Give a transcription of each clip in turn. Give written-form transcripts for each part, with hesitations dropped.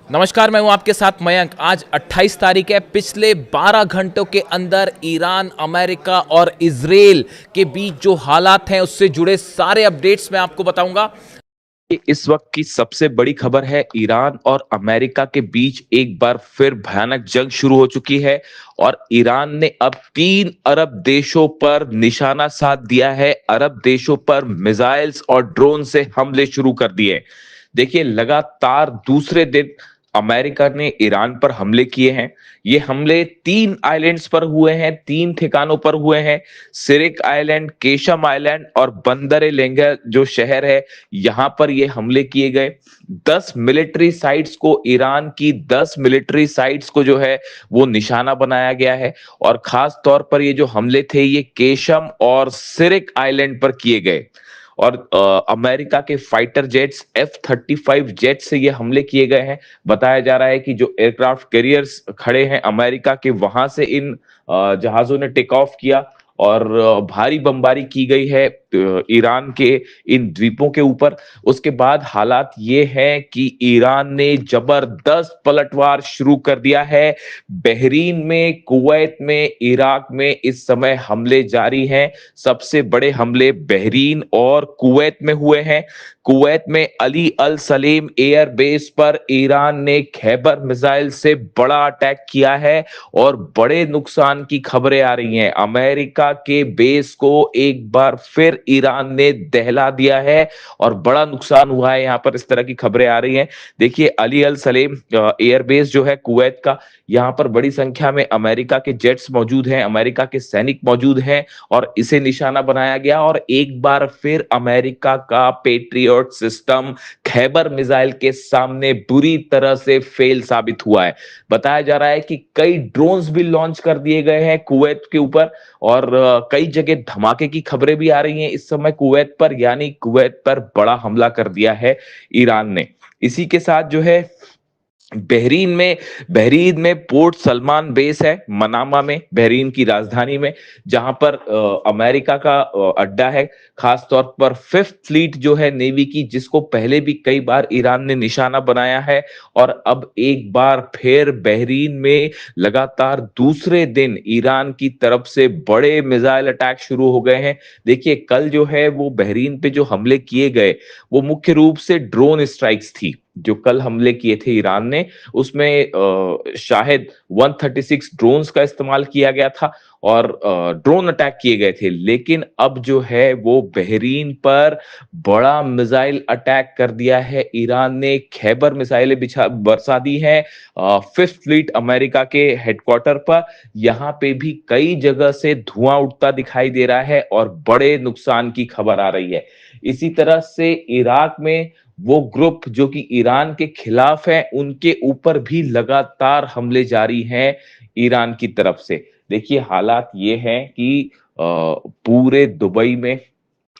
नमस्कार, मैं हूं आपके साथ मयंक। आज 28 तारीख है। पिछले 12 घंटों के अंदर ईरान, अमेरिका और इजराइल के बीच जो हालात हैं उससे जुड़े सारे अपडेट्स मैं आपको बताऊंगा। इस वक्त की सबसे बड़ी खबर है, ईरान और अमेरिका के बीच एक बार फिर भयानक जंग शुरू हो चुकी है और ईरान ने अब 3 अरब देशों पर निशाना साध दिया है। अरब देशों पर मिसाइल्स और ड्रोन से हमले शुरू कर दिए। देखिए, लगातार दूसरे दिन अमेरिका ने ईरान पर हमले किए हैं। ये हमले 3 आइलैंड्स पर हुए हैं, 3 ठिकानों पर हुए हैं। सिरिक आइलैंड, केशम आइलैंड और बंदर ए लेंगा जो शहर है, यहां पर ये हमले किए गए। 10 मिलिट्री साइट्स को, ईरान की 10 मिलिट्री साइट्स को जो है वो निशाना बनाया गया है। और खास तौर पर ये जो हमले थे, ये केशम और सिरिक आइलैंड पर किए गए। और अमेरिका के फाइटर जेट्स F-35 जेट से ये हमले किए गए हैं। बताया जा रहा है कि जो एयरक्राफ्ट कैरियर्स खड़े हैं अमेरिका के, वहां से इन जहाजों ने टेक ऑफ किया और भारी बमबारी की गई है ईरान के इन द्वीपों के ऊपर। उसके बाद हालात ये है कि ईरान ने जबरदस्त पलटवार शुरू कर दिया है। बहरीन में, कुवैत में, इराक में इस समय हमले जारी हैं। सबसे बड़े हमले बहरीन और कुवैत में हुए हैं। कुवैत में अली अल सलेम एयर बेस पर ईरान ने खैबर मिसाइल से बड़ा अटैक किया है और बड़े नुकसान की खबरें आ रही हैं। अमेरिका के बेस को एक बार फिर ईरान ने दहला दिया है और बड़ा नुकसान हुआ है। यहां पर इस तरह की खबरें आ रही हैं। देखिए, अली अल सलेम एयर बेस जो है कुवैत का, यहां पर बड़ी संख्या में अमेरिका के जेट्स मौजूद हैं, अमेरिका के सैनिक मौजूद हैं और इसे निशाना बनाया गया। और एक बार फिर अमेरिका का पेट्रियट सिस्टम खैबर मिसाइल के सामने बुरी तरह से फेल साबित हुआ है। बताया जा रहा है कि कई ड्रोन्स भी लॉन्च कर दिए गए हैं कुवैत के ऊपर और कई जगह धमाके की खबरें भी आ रही हैं इस समय कुवैत पर, यानी कुवैत पर बड़ा हमला कर दिया है ईरान ने। इसी के साथ जो है बहरीन में पोर्ट सलमान बेस है, मनामा में, बहरीन की राजधानी में, जहां पर अमेरिका का अड्डा है। खास तौर पर फिफ्थ फ्लीट जो है नेवी की, जिसको पहले भी कई बार ईरान ने निशाना बनाया है। और अब एक बार फिर बहरीन में लगातार दूसरे दिन ईरान की तरफ से बड़े मिसाइल अटैक शुरू हो गए हैं। देखिए, कल जो है वो बहरीन पे जो हमले किए गए, वो मुख्य रूप से ड्रोन स्ट्राइक्स थी। जो कल हमले किए थे ईरान ने, उसमें शायद 136 ड्रोन्स का इस्तेमाल किया गया था और ड्रोन अटैक किए गए थे। लेकिन अब जो है वो बहरीन पर बड़ा मिसाइल अटैक कर दिया है ईरान ने। खैबर मिसाइलें बिछा बरसा दी हैं फिफ्थ फ्लीट अमेरिका के हेडक्वार्टर पर। यहां पे भी कई जगह से धुआं उठता दिखाई दे रहा है और बड़े नुकसान की खबर आ रही है। इसी तरह से इराक में वो ग्रुप जो कि ईरान के खिलाफ है, उनके ऊपर भी लगातार हमले जारी हैं ईरान की तरफ से। देखिए, हालात ये हैं कि पूरे दुबई में,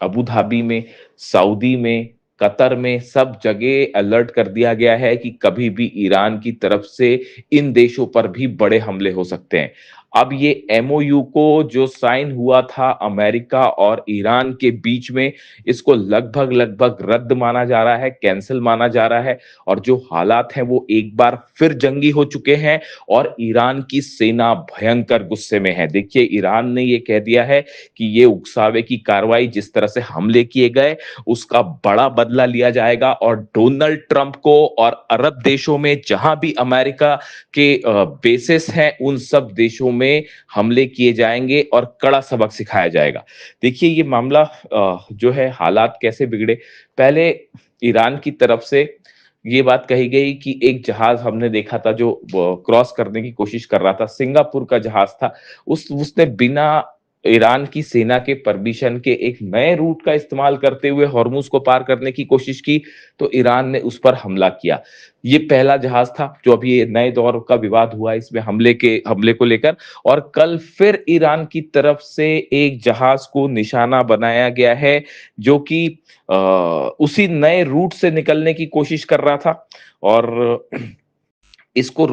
अबू धाबी में, सऊदी में, कतर में, सब जगह अलर्ट कर दिया गया है कि कभी भी ईरान की तरफ से इन देशों पर भी बड़े हमले हो सकते हैं। अब ये एमओयू को जो साइन हुआ था अमेरिका और ईरान के बीच में, इसको लगभग लगभग रद्द माना जा रहा है, कैंसिल माना जा रहा है। और जो हालात हैं वो एक बार फिर जंगी हो चुके हैं और ईरान की सेना भयंकर गुस्से में है। देखिए, ईरान ने ये कह दिया है कि ये उकसावे की कार्रवाई, जिस तरह से हमले किए गए, उसका बड़ा बदला लिया जाएगा और डोनाल्ड ट्रंप को और अरब देशों में जहां भी अमेरिका के बेसिस हैं, उन सब देशों में हमले किए जाएंगे और कड़ा सबक सिखाया जाएगा। देखिए, ये मामला जो है, हालात कैसे बिगड़े। पहले ईरान की तरफ से ये बात कही गई कि एक जहाज हमने देखा था जो क्रॉस करने की कोशिश कर रहा था, सिंगापुर का जहाज था। उसने बिना ईरान की सेना के परमिशन के एक नए रूट का इस्तेमाल करते हुए हॉर्मुज को पार करने की कोशिश की, तो ईरान ने उस पर हमला किया। ये पहला जहाज था जो अभी ये नए दौर का विवाद हुआ है इसमें हमले को लेकर। और कल फिर ईरान की तरफ से एक जहाज को निशाना बनाया गया है जो कि उसी नए रूट से निकलने की कोशिश कर रहा था। और इसको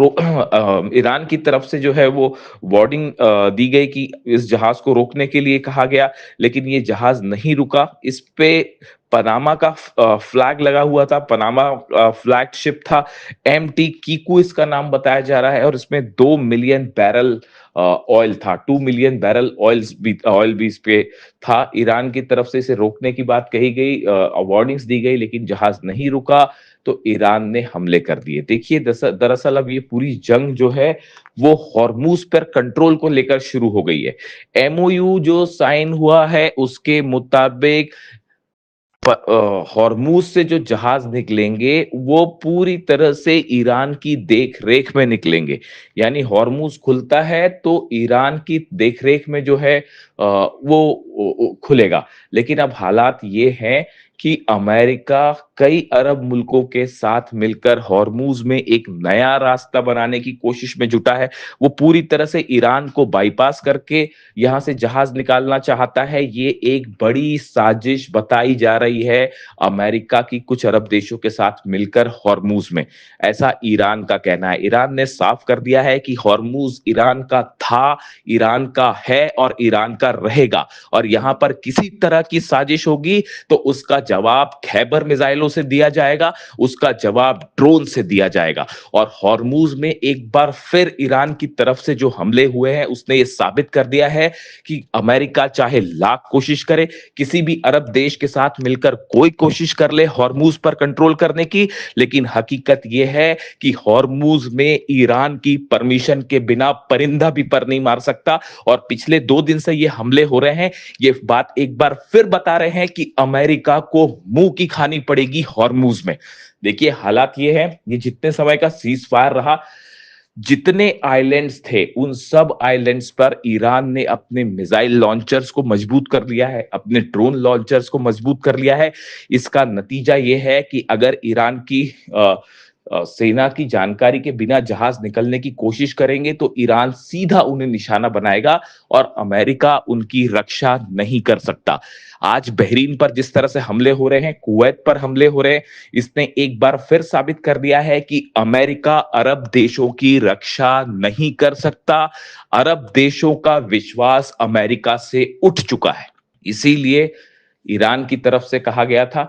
ईरान की तरफ से जो है वो वार्निंग दी गई कि इस जहाज को रोकने के लिए कहा गया, लेकिन ये जहाज नहीं रुका। इस पे पनामा का फ्लैग लगा हुआ था, पनामा फ्लैग शिप था, एमटी कीकू इसका नाम बताया जा रहा है, और इसमें 2 मिलियन बैरल ऑयल था, 2 मिलियन बैरल ऑयल भी इस पे था। ईरान की तरफ से इसे रोकने की बात कही गई, वार्निंग्स दी गई, लेकिन जहाज नहीं रुका तो ईरान ने हमले कर दिए। देखिए दरअसल अब ये पूरी जंग जो है वो हॉर्मूज पर कंट्रोल को लेकर शुरू हो गई है। एमओयू जो साइन हुआ है उसके मुताबिक हॉर्मूज से जो जहाज निकलेंगे वो पूरी तरह से ईरान की देख रेख में निकलेंगे। यानी हॉर्मूज खुलता है तो ईरान की देख रेख में जो है वो खुलेगा। लेकिन अब हालात ये हैं कि अमेरिका कई अरब मुल्कों के साथ मिलकर हॉर्मूज में एक नया रास्ता बनाने की कोशिश में जुटा है। वो पूरी तरह से ईरान को बाईपास करके यहां से जहाज निकालना चाहता है। ये एक बड़ी साजिश बताई जा रही है अमेरिका की कुछ अरब देशों के साथ मिलकर हॉर्मूज में, ऐसा ईरान का कहना है। ईरान ने साफ कर दिया है कि हॉर्मूज ईरान का था, ईरान का है और ईरान का रहेगा, और यहां पर किसी तरह की साजिश होगी तो उसका जवाब खैबर मिसाइलों से दिया जाएगा, उसका जवाब ड्रोन से दिया जाएगा। और हॉर्मूज में एक बार फिर ईरान की तरफ से जो हमले हुए हैं उसने ये साबित कर दिया है कि अमेरिका चाहे लाख कोशिश करे, किसी भी अरब देश के साथ मिलकर कोई कोशिश कर ले हॉर्मूज पर कंट्रोल करने की, लेकिन हकीकत यह है कि हॉर्मूज में ईरान की परमिशन के बिना परिंदा भी पर नहीं मार सकता। और पिछले 2 दिन से ये हमले हो रहे हैं, ये बात एक बार फिर बता रहे हैं कि अमेरिका को मुंह की खानी पड़ेगी हॉर्मूज में। देखिए हालात ये है, ये जितने समय का सीज फायर रहा, जितने आइलैंड्स थे उन सब आइलैंड्स पर ईरान ने अपने मिसाइल लॉन्चर्स को मजबूत कर लिया है, अपने ड्रोन लॉन्चर्स को मजबूत कर लिया है। इसका नतीजा यह है कि अगर ईरान की सेना की जानकारी के बिना जहाज निकलने की कोशिश करेंगे तो ईरान सीधा उन्हें निशाना बनाएगा और अमेरिका उनकी रक्षा नहीं कर सकता। आज बहरीन पर जिस तरह से हमले हो रहे हैं, कुवैत पर हमले हो रहे हैं, इसने एक बार फिर साबित कर दिया है कि अमेरिका अरब देशों की रक्षा नहीं कर सकता। अरब देशों का विश्वास अमेरिका से उठ चुका है। इसीलिए ईरान की तरफ से कहा गया था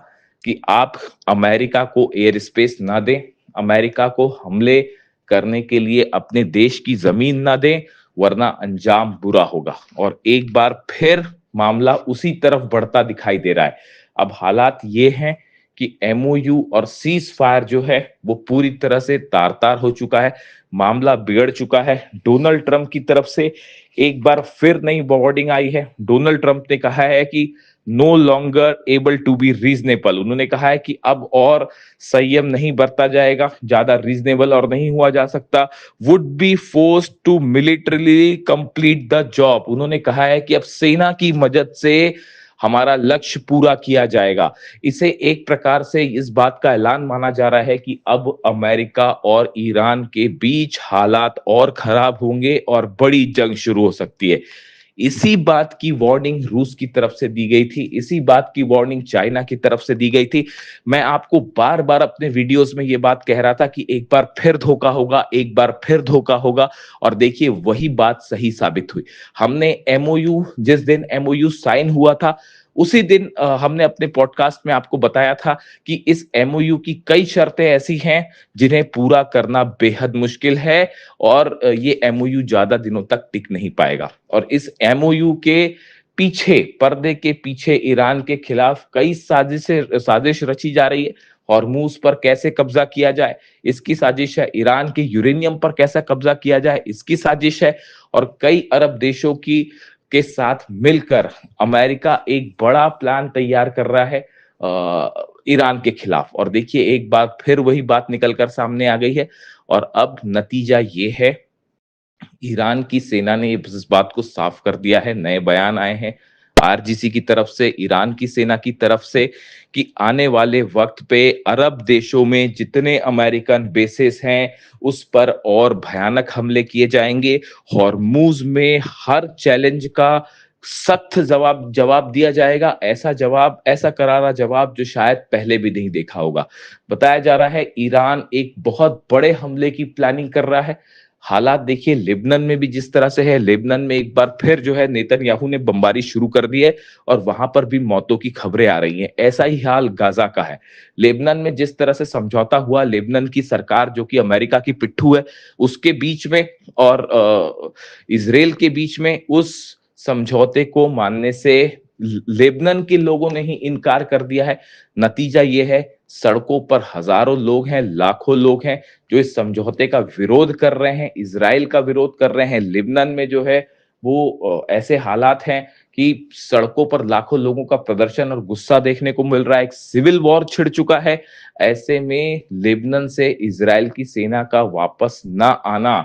कि आप अमेरिका को एयर स्पेस ना दें, अमेरिका को हमले करने के लिए अपने देश की जमीन ना दें, वरना अंजाम बुरा होगा। और एक बार फिर मामला उसी तरफ बढ़ता दिखाई दे रहा है। अब हालात ये हैं कि एमओयू और सीज फायर जो है वो पूरी तरह से तार तार हो चुका है, मामला बिगड़ चुका है। डोनाल्ड ट्रंप की तरफ से एक बार फिर नई वार्निंग आई है। डोनाल्ड ट्रंप ने कहा है कि no longer able to be reasonable, उन्होंने कहा है कि अब और संयम नहीं बरता जाएगा, ज्यादा रीजनेबल और नहीं हुआ जा सकता। Would be forced to militarily complete the job, उन्होंने कहा है कि अब सेना की मदद से हमारा लक्ष्य पूरा किया जाएगा। इसे एक प्रकार से इस बात का ऐलान माना जा रहा है कि अब अमेरिका और ईरान के बीच हालात और खराब होंगे और बड़ी जंग शुरू हो सकती है। इसी बात की वार्निंग रूस की तरफ से दी गई थी, इसी बात की वार्निंग चाइना की तरफ से दी गई थी। मैं आपको बार बार अपने वीडियोस में यह बात कह रहा था कि एक बार फिर धोखा होगा, एक बार फिर धोखा होगा, और देखिए वही बात सही साबित हुई। हमने एमओयू, जिस दिन एमओयू साइन हुआ था उसी दिन हमने अपने पॉडकास्ट में आपको बताया था कि इस एमओयू की कई शर्तें ऐसी हैं जिन्हें पूरा करना बेहद मुश्किल है, और ये एमओयू ज्यादा दिनों तक टिक नहीं पाएगा। और इस एमओयू के पीछे, पर्दे के पीछे ईरान के खिलाफ कई साजिश रची जा रही है। हॉर्मूज पर कैसे कब्जा किया जाए इसकी साजिश है, ईरान के यूरेनियम पर कैसा कब्जा किया जाए इसकी साजिश है, और कई अरब देशों की के साथ मिलकर अमेरिका एक बड़ा प्लान तैयार कर रहा है ईरान के खिलाफ। और देखिए एक बार फिर वही बात निकलकर सामने आ गई है, और अब नतीजा ये है, ईरान की सेना ने इस बात को साफ कर दिया है, नए बयान आए हैं आरजीसी की तरफ से, ईरान की सेना की तरफ से, कि आने वाले वक्त पे अरब देशों में जितने अमेरिकन बेसेस हैं उस पर और भयानक हमले किए जाएंगे। हॉर्मूज में हर चैलेंज का सख्त जवाब दिया जाएगा, ऐसा करारा जवाब जो शायद पहले भी नहीं देखा होगा। बताया जा रहा है ईरान एक बहुत बड़े हमले की प्लानिंग कर रहा है। हालात देखिए लेबनान में भी जिस तरह से है, लेबनान में एक बार फिर जो है नेतन्याहू ने बमबारी शुरू कर दी है और वहां पर भी मौतों की खबरें आ रही हैं। ऐसा ही हाल गाजा का है। लेबनान में जिस तरह से समझौता हुआ, लेबनान की सरकार जो कि अमेरिका की पिट्ठू है, उसके बीच में और इजराइल के बीच में उस समझौते को मानने से लेबनान के लोगों ने ही इनकार कर दिया है। नतीजा ये है सड़कों पर हजारों लोग हैं, लाखों लोग हैं जो इस समझौते का विरोध कर रहे हैं, इजराइल का विरोध कर रहे हैं। लेबनान में जो है वो ऐसे हालात हैं कि सड़कों पर लाखों लोगों का प्रदर्शन और गुस्सा देखने को मिल रहा है। एक सिविल वॉर छिड़ चुका है। ऐसे में लेबनान से इजराइल की सेना का वापस ना आना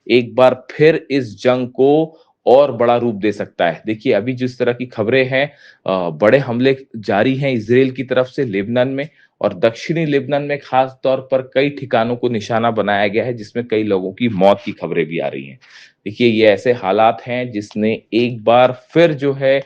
एक बार फिर इस जंग को और बड़ा रूप दे सकता है। देखिए अभी जिस तरह की खबरें हैं, बड़े हमले जारी हैं इजराइल की तरफ से लेबनान में, और दक्षिणी लेबनान में खास तौर पर कई ठिकानों को निशाना बनाया गया है जिसमें कई लोगों की मौत की खबरें भी आ रही हैं। देखिए ये ऐसे हालात हैं जिसने एक बार फिर जो है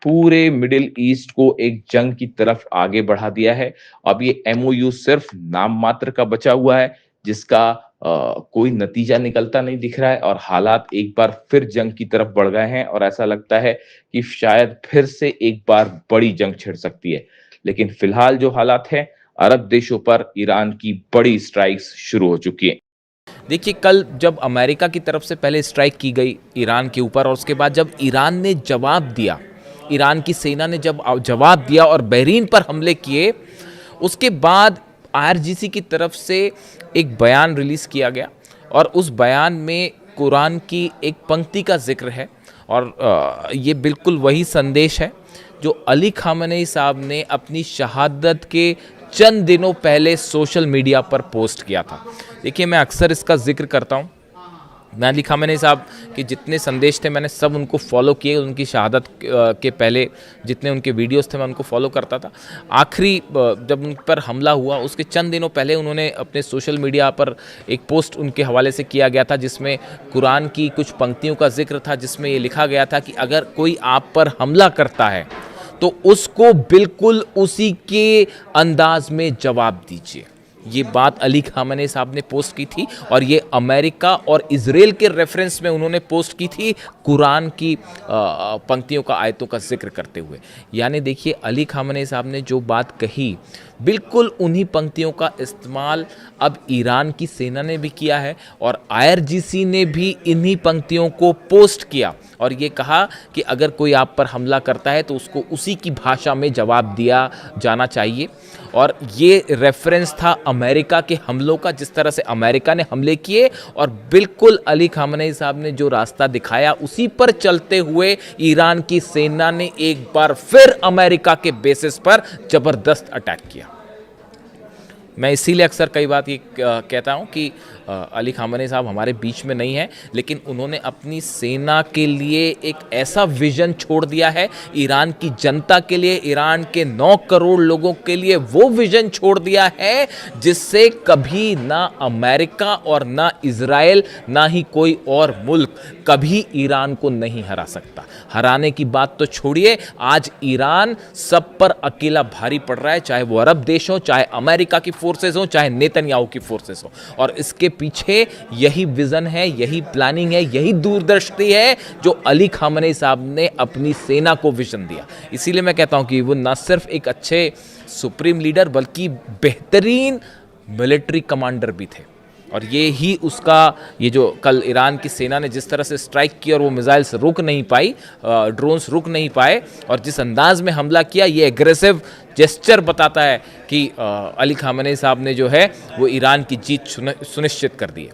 पूरे मिडिल ईस्ट को एक जंग की तरफ आगे बढ़ा दिया है। अब ये एमओयू सिर्फ नाम मात्र का बचा हुआ है जिसका कोई नतीजा निकलता नहीं दिख रहा है और हालात एक बार फिर जंग की तरफ बढ़ गए हैं और ऐसा लगता है कि शायद फिर से एक बार बड़ी जंग छिड़ सकती है। लेकिन फिलहाल जो हालात हैं, अरब देशों पर ईरान की बड़ी स्ट्राइक्स शुरू हो चुकी हैं। देखिए कल जब अमेरिका की तरफ से पहले स्ट्राइक की गई ईरान के ऊपर और उसके बाद जब ईरान ने जवाब दिया, ईरान की सेना ने जब जवाब दिया और बहरीन पर हमले किए, उसके बाद आईआरजीसी की तरफ से एक बयान रिलीज़ किया गया और उस बयान में कुरान की एक पंक्ति का जिक्र है और ये बिल्कुल वही संदेश है जो अली खामेनी साहब ने अपनी शहादत के चंद दिनों पहले सोशल मीडिया पर पोस्ट किया था। देखिए मैं अक्सर इसका जिक्र करता हूँ। मैं अली खामेनी साहब के जितने संदेश थे मैंने सब उनको फॉलो किए। उनकी शहादत के पहले जितने उनके वीडियोस थे मैं उनको फॉलो करता था। आखिरी जब उन पर हमला हुआ उसके चंद दिनों पहले उन्होंने अपने सोशल मीडिया पर एक पोस्ट उनके हवाले से किया गया था जिसमें कुरान की कुछ पंक्तियों का जिक्र था, जिसमें ये लिखा गया था कि अगर कोई आप पर हमला करता है तो उसको बिल्कुल उसी के अंदाज में जवाब दीजिए। ये बात अली खामेनी साहब ने पोस्ट की थी और ये अमेरिका और इजराइल के रेफरेंस में उन्होंने पोस्ट की थी कुरान की पंक्तियों का, आयतों का जिक्र करते हुए। यानी देखिए अली खामेनी साहब ने जो बात कही बिल्कुल उन्हीं पंक्तियों का इस्तेमाल अब ईरान की सेना ने भी किया है और आईआरजीसी ने भी इन्हीं पंक्तियों को पोस्ट किया और ये कहा कि अगर कोई आप पर हमला करता है तो उसको उसी की भाषा में जवाब दिया जाना चाहिए। और ये रेफरेंस था अमेरिका के हमलों का, जिस तरह से अमेरिका ने हमले किए और बिल्कुल अली खामेनी साहब ने जो रास्ता दिखाया उसी पर चलते हुए ईरान की सेना ने एक बार फिर अमेरिका के बेसिस पर जबरदस्त अटैक किया। मैं इसीलिए अक्सर कई बात ये कहता हूँ कि अली खामेनी साहब हमारे बीच में नहीं है, लेकिन उन्होंने अपनी सेना के लिए एक ऐसा विजन छोड़ दिया है, ईरान की जनता के लिए, ईरान के 9 करोड़ लोगों के लिए वो विजन छोड़ दिया है जिससे कभी ना अमेरिका और ना इजराइल ना ही कोई और मुल्क कभी ईरान को नहीं हरा सकता। हराने की बात तो छोड़िए, आज ईरान सब पर अकेला भारी पड़ रहा है, चाहे वो अरब देश हो, चाहे अमेरिका की फोर्सेस हो, चाहे नेतन्याहू की फोर्सेस हो। और इसके पीछे यही विजन है, यही प्लानिंग है, यही दूरदृष्टि है जो अली खामेनी साहब ने अपनी सेना को विजन दिया। इसीलिए मैं कहता हूं कि वो न सिर्फ एक अच्छे सुप्रीम लीडर बल्कि बेहतरीन मिलिट्री कमांडर भी थे। और ये ही उसका, ये जो कल ईरान की सेना ने जिस तरह से स्ट्राइक की और वो मिसाइल्स रुक नहीं पाई, ड्रोन्स रुक नहीं पाए और जिस अंदाज में हमला किया, ये एग्रेसिव जेस्चर बताता है कि अली खामेनी साहब ने जो है वो ईरान की जीत सुनिश्चित कर दी है।